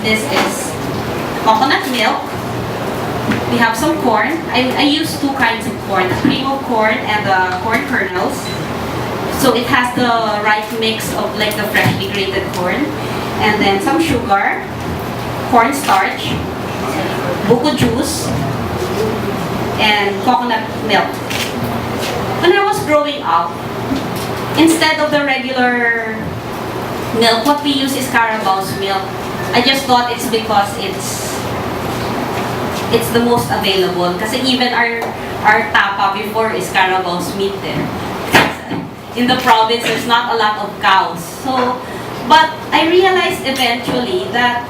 This is coconut milk. We have some corn. I use two kinds of corn, the cream of corn and the corn kernels. So it has the right mix of like the freshly grated corn. And then some sugar, cornstarch, buko juice, and coconut milk. When I was growing up, instead of the regular milk, what we use is Carabao's milk. I just thought it's because it's the most available. Kasi even our tapa before is Carabao's meat there. In the province, there's not a lot of cows. So, but I realized eventually that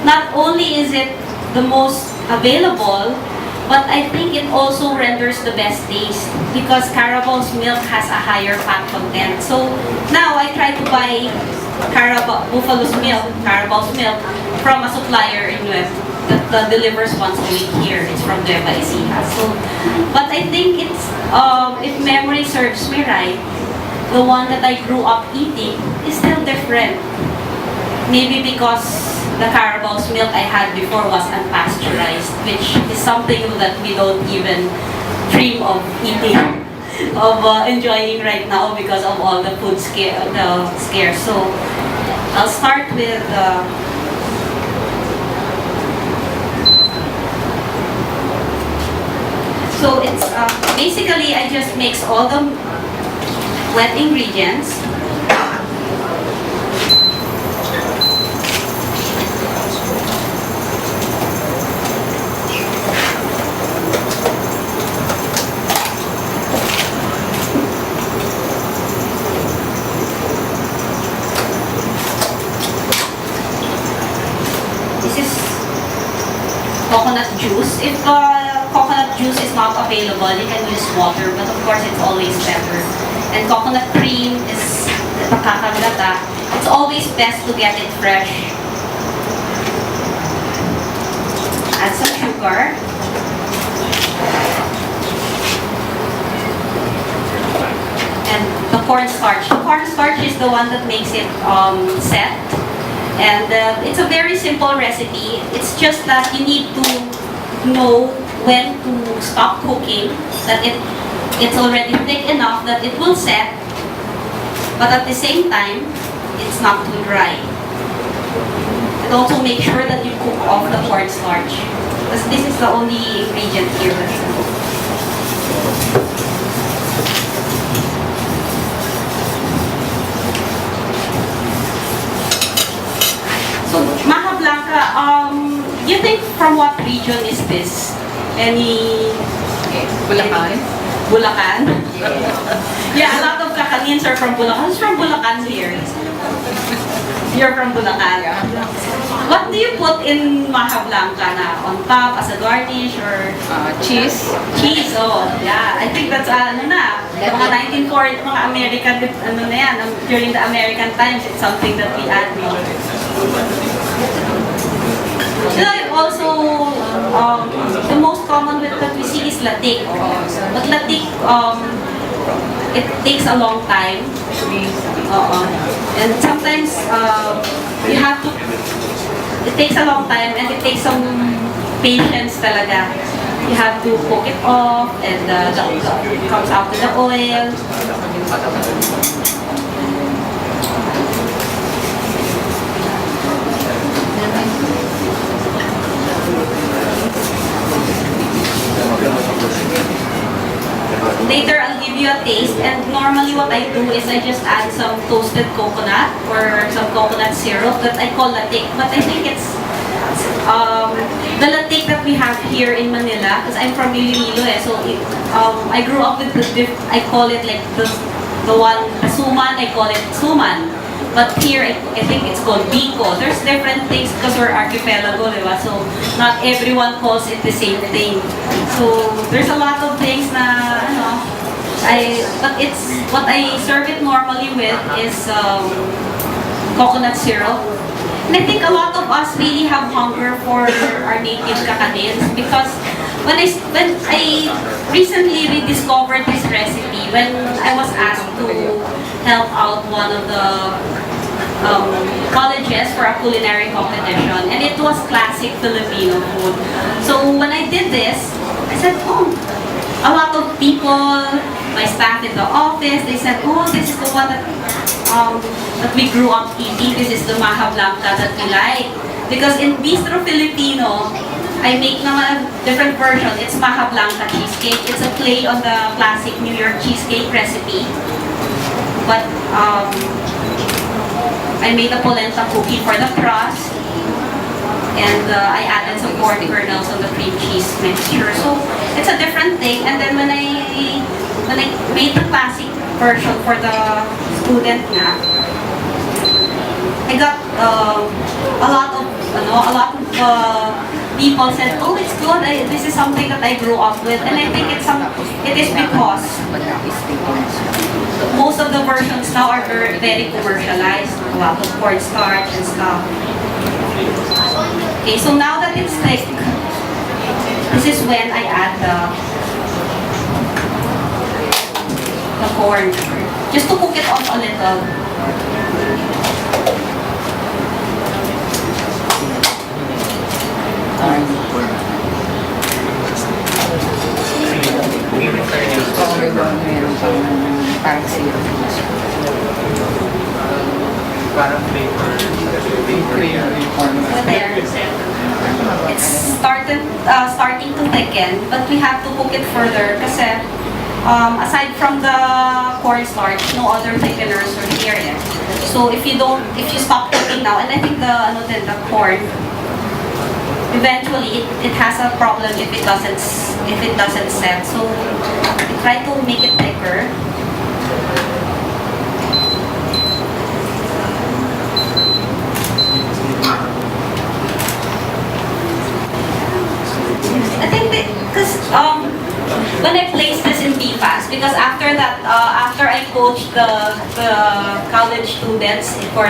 not only is it the most available, but I think it also renders the best taste because Carabao's milk has a higher fat content. So now I try to buy Carabao's milk from a supplier in Nueva that delivers once a week here. It's from Nueva Ecija. So, but I think it's if memory serves me right, the one that I grew up eating is still different. Maybe because the Carabao's milk I had before was unpasteurized, which is something that we don't even dream of eating, of enjoying right now because of all the food scares. So I'll start with so it's basically I just mix all the wet ingredients. This is coconut juice. If coconut juice is not available, you can use water, but of course it's always better. And coconut cream is pakakagata. It's always best to get it fresh. Add some sugar. And the cornstarch. The cornstarch is the one that makes it set. And it's a very simple recipe. It's just that you need to know when to stop cooking, that it's already thick enough that it will set, but at the same time, it's not too dry. And also make sure that you cook off the cornstarch, because this is the only ingredient here. So, Maha Blanca, you think from what region is this? Any... Bulacan? Bulacan? Yeah, a lot of Kakanins are from Bulacan. Who's from Bulacan here? You're from Bulacan. What do you put in Maha Blanca na? On top, as a garnish, or... Cheese. Cheese, oh. Yeah, I think that's, mga 1940, mga American, during the American times, it's something that we add. Also, the most common that we see is latik. But latik, it takes a long time. And sometimes you have to, it takes a long time and it takes some patience talaga. You have to cook it off and it comes out with the oil. Later, I'll give you a taste, and normally what I do is I just add some toasted coconut or some coconut syrup that I call latik. But I think it's the latik that we have here in Manila, because I'm from Iloilo, so I grew up with I call it like the one, suman, I call it suman. But here, I think it's called biko. There's different things because we're archipelago, diba? So not everyone calls it the same thing. So there's a lot of things na, but it's, what I serve it normally with is coconut syrup. And I think a lot of us really have hunger for our native kakanin because when I recently rediscovered this recipe when I was asked to help out one of the colleges for a culinary competition, and it was classic Filipino food. So when I did this, I said, oh, a lot of people, my staff in the office, they said, oh, this is the one that we grew up eating. This is the maha blanca that we like. Because in Bistro Filipino, I make naman a different version. It's maha blanca cheesecake. It's a play on the classic New York cheesecake recipe. But I made a polenta cookie for the crust. And I added some corn kernels on the cream cheese mixture. So it's a different thing. And then when I made the classic version for the student na, I got a lot of people said, oh, it's good. This is something that I grew up with, and I think it is because most of the versions now are very commercialized. A lot of cornstarch and stuff. Okay, so now that it's thick, this is when I add the corn, just to cook it off a little. Parang syrup. Parang flavor. So there. It's starting to thicken, but we have to cook it further kasi aside from the cornstarch, no other thickeners are here yet. So if you stop cooking now, and I think the corn, eventually it has a problem if it doesn't set. So try to make it thicker. I think because when I placed this in BFAS, because after that, after I coached the college students for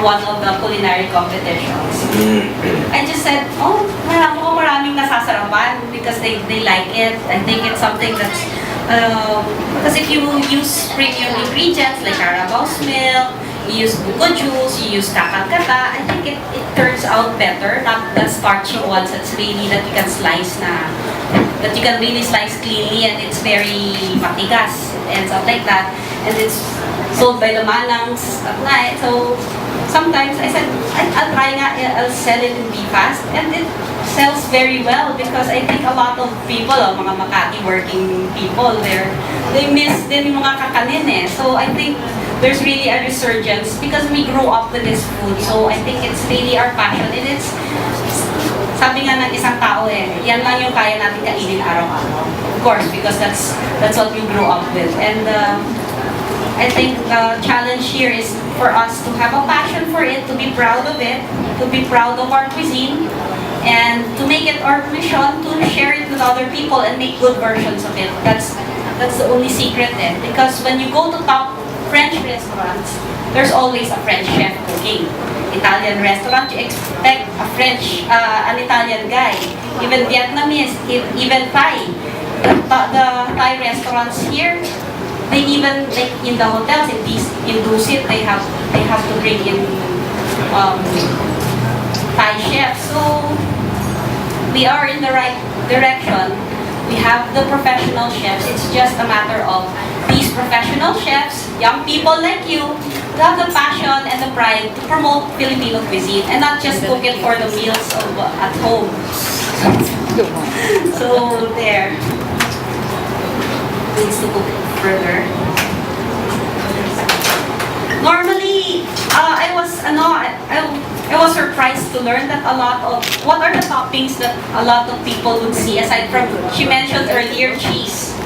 one of the culinary competitions, I just said, oh, maraming nasasarapan because they like it. I think it's something that's because if you use premium ingredients like Carabao's milk, you use buko juice, you use kakangkata, I think it turns out better, not the starchy ones that's really that you can slice that you can really slice cleanly and it's very matigas and stuff like that. And it's sold by the manangs at night. So sometimes I said, I'll try nga, I'll sell it in BFAST, and it sells very well because I think a lot of people, mga Makati working people there, they miss din yung mga kakanin eh. So I think there's really a resurgence because we grew up with this food. So I think it's really our passion, and it's, sabi nga ng isang tao eh, yan lang yung kaya natin kainin araw-araw. Of course, because that's what we grew up with. And I think the challenge here is for us to have a passion for it, to be proud of it, to be proud of our cuisine, and to make it our mission to share it with other people and make good versions of it. That's the only secret eh. Because when you go to top French restaurants, there's always a French chef cooking. Italian restaurant, you expect an Italian guy. Even Vietnamese, even Thai. The Thai restaurants here, they even, like in the hotels, in Dusit, they have to bring in Thai chefs. So we are in the right direction. We have the professional chefs. It's just a matter of these professional chefs, young people like you, to have the passion and the pride to promote Filipino cuisine and not just cook it for the meals at home. So there. Needs to cook it further. Normally, I was surprised to learn that a lot of, what are the toppings that a lot of people would see aside from, she mentioned earlier, cheese.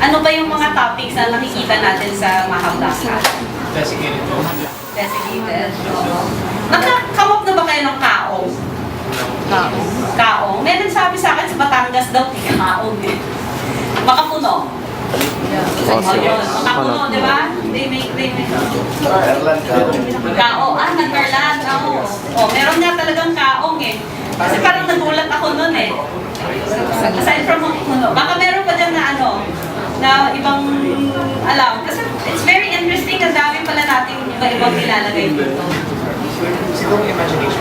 Ano ba yung mga toppings na nakikita natin sa maha blanca? Designated. Designated. Naka-come up na ba kayo ng kaong? Kaong. May nagsabi sa akin sa Batangas daw, kaong eh. Makapuno. Makapuno, di ba? They make. Kaong. Nag-Erlan. Meron nga talagang kaong eh. Kasi parang nagulat ako nun eh. Aside from makapuno. Baka meron pa dyan na ibang alam. Kasi it's very interesting. Ang dami pala nating iba-ibang nilalagay dito. Siguro imagination.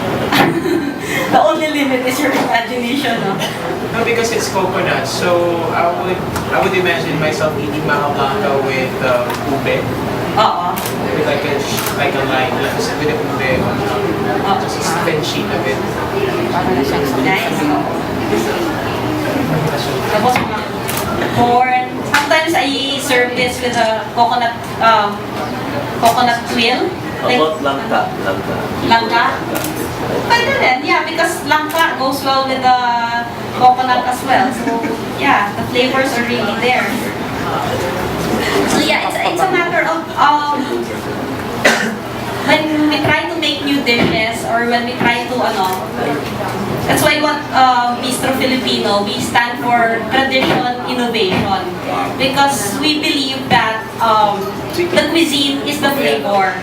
limit is your imagination, no? No, because it's coconut. So I would imagine myself eating maca blanca with ube. Oo. With like a line, with a ube on top. Just a thin sheet of it. Para na siyang Nice. Tapos mga corn. Sometimes I serve this with a coconut twill. About langka. Langka? Pwede rin, yeah, because langka goes well with the coconut as well. So, yeah, the flavors are really there. So, yeah, it's a matter of when we try to make new dishes or when we try to, that's why what Bistro Filipino, we stand for tradition, innovation. Because we believe that the cuisine is the flavor.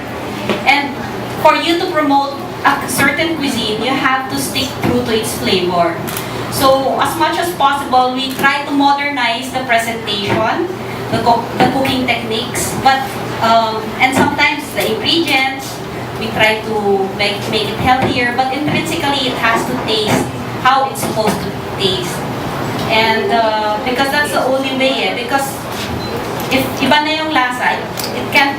And for you to promote a certain cuisine, you have to stick true to its flavor. So, as much as possible, we try to modernize the presentation, the cooking techniques, but and sometimes the ingredients, we try to make it healthier, but intrinsically it has to taste how it's supposed to taste. And because that's the only way, because if iba na yung lasa, it can't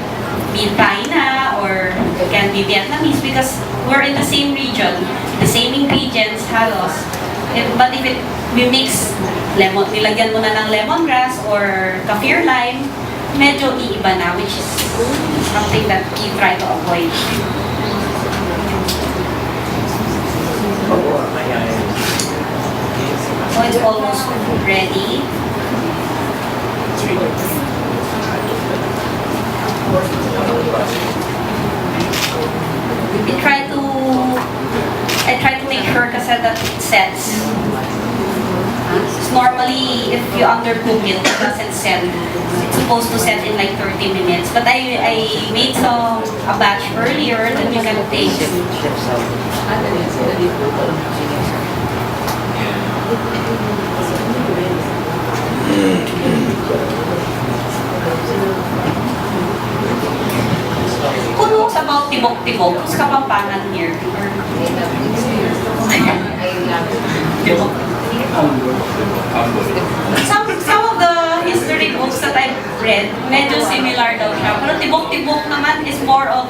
be Thai na or it can be Vietnamese because we're in the same region, the same ingredients halos. But if we mix lemon, nilagyan mo na ng lemongrass or kaffir lime, medyo iiba na, which is something that we try to avoid. So it's almost ready. I try to make sure kasi that it sets. Normally, if you undercook it, it doesn't set. It's supposed to set in like 30 minutes. But I made a batch earlier that you can taste. Who knows about tibok-tibok? Who's Kapampangan here? Some of the history books that I've read, medyo similar daw siya. Pero tibok-tibok naman is more of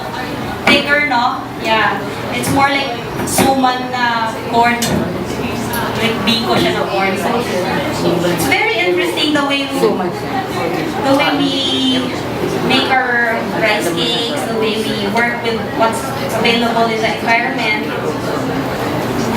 thicker, no? Yeah. It's more like suman na corn. Like biko siya na corn. So, it's very interesting the way we make our rice cakes, the way we work with what's available in the environment.